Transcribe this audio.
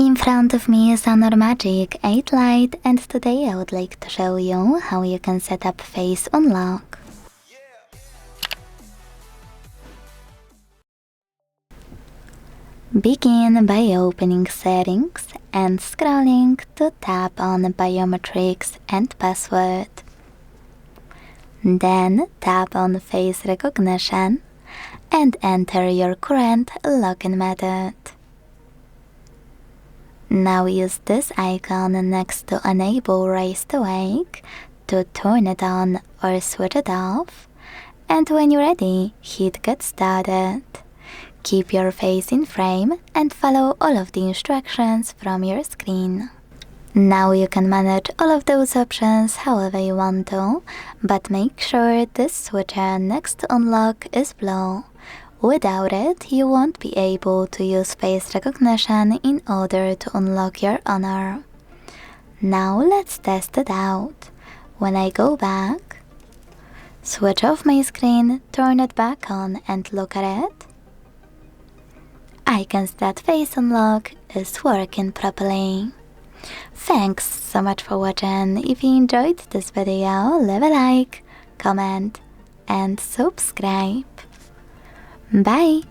In front of me is HONOR Magic8 Lite, and today I would like to show you how you can set up face unlock. Begin by opening settings and scrolling to tap on Biometrics and password. Then tap on face recognition and enter your current login method. Now use this icon next to Enable Raise to Wake to turn it on or switch it off, and when you're ready, hit Get Started. Keep your face in frame and follow all of the instructions from your screen. Now you can manage all of those options however you want to, but make sure this switcher next to unlock is blue. Without it, you won't be able to use face recognition in order to unlock your HONOR. Now let's test it out. When I go back, switch off my screen, turn it back on and look at it, I can see that face unlock is working properly. Thanks so much for watching. If you enjoyed this video, leave a like, comment and subscribe. Bye!